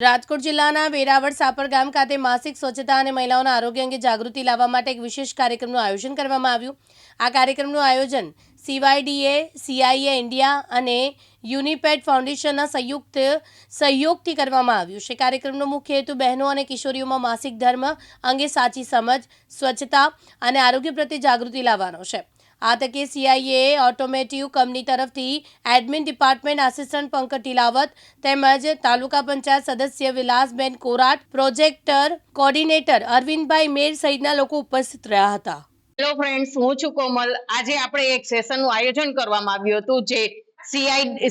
રાજકોટ જિલ્લાના વેરાવળ સાપર ગામ ખાતે માસિક સ્વચ્છતા અને મહિલાઓના આરોગ્ય અંગે જાગૃતિ લાવવા માટે એક વિશેષ કાર્યક્રમનું આયોજન કરવામાં આવ્યું। આ કાર્યક્રમનું આયોજન CYDA, CIA ઇન્ડિયા અને યુનિપેડ ફાઉન્ડેશનના સંયુક્ત સહયોગથી કરવામાં આવ્યું છે। કાર્યક્રમનો મુખ્ય હેતુ બહેનો અને કિશોરીઓમાં માસિક ધર્મ અંગે સાચી સમજ, સ્વચ્છતા અને આરોગ્ય પ્રત્યે જાગૃતિ લાવવાનો છે। આ તકે CIA ઓટોમેટિવ કંપની તરફથી admin department assistant Pankaj Tilavat તેમજ તાલુકા પંચાયત સદસ્ય વિલાસબેન કોરાટ, પ્રોજેક્ટર કોર્ડિનેટર અરવિંદભાઈ મેર સહિતના લોકો ઉપસ્થિત રહ્યા હતા। હેલો ફ્રેન્ડ્સ, હું છું કોમલ। આજે આપણે એક સેશનનું આયોજન કરવામાં આવ્યું હતું જે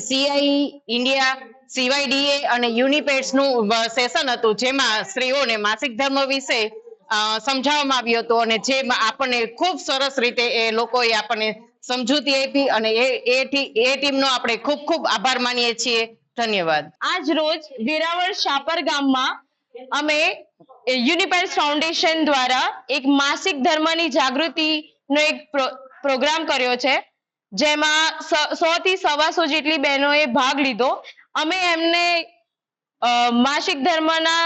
CI ઇન્ડિયા, CYDA અને યુનિપેડ્સનું સેશન હતું, જેમાં સ્ત્રીઓને માસિક ધર્મ વિશે સમજાવવામાં આવ્યું હતું અને જેમાં આપણને ખૂબ સરસ રીતે એ લોકોએ આપણને સમજૂતી આપી અને એ ટીમનો આપણે ખૂબ ખૂબ આભાર માનીએ છીએ। ધન્યવાદ। આજ રોજ વેરાવળ શાપર ગામમાં અમે યુનિપેડ ફાઉન્ડેશન દ્વારા એક માસિક ધર્મની જાગૃતિનો એક પ્રોગ્રામ કર્યો છે, જેમાં 100 થી 125 જેટલી બહેનોએ ભાગ લીધો। અમે એમને માસિક ધર્મના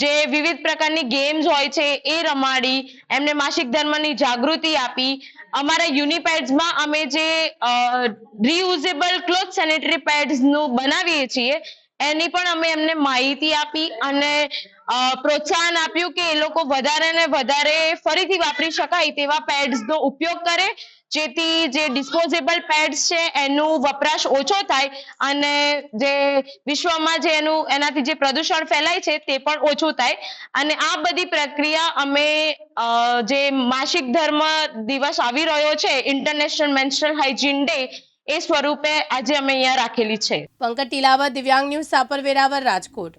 જે વિવિધ પ્રકારની ગેમ્સ હોય છે એ રમાડી, એમને માસિક ધર્મની જાગૃતિ આપી। અમારા યુનિપેડ્સમાં અમે જે રીયુઝેબલ ક્લોથ સેનેટરી પેડ્સનું બનાવીએ છીએ એની પણ અમે એમને માહિતી આપી અને પ્રોત્સાહન આપ્યું કે એ લોકો વધારે ને વધારે ફરીથી વાપરી શકાય તેવા પેડ્સનો ઉપયોગ કરે, જેથી જે ડિસ્પોઝેબલ પેડ્સ છે એનો વપરાશ ઓછો થાય અને જે વિશ્વમાં જે એનાથી જે પ્રદૂષણ ફેલાય છે તે પણ ઓછું થાય। અને આ બધી પ્રક્રિયા અમે જે માસિક ધર્મ દિવસ આવી રહ્યો છે, ઇન્ટરનેશનલ મેન્સ્ટ્રુઅલ હાઇજીન ડે, એ સ્વરૂપે આજે અમે અહીંયા રાખેલી છે। પંકજ ટીલાવત, દિવ્યાંગ ન્યૂઝ, સાપર, વેરાવળ, રાજકોટ।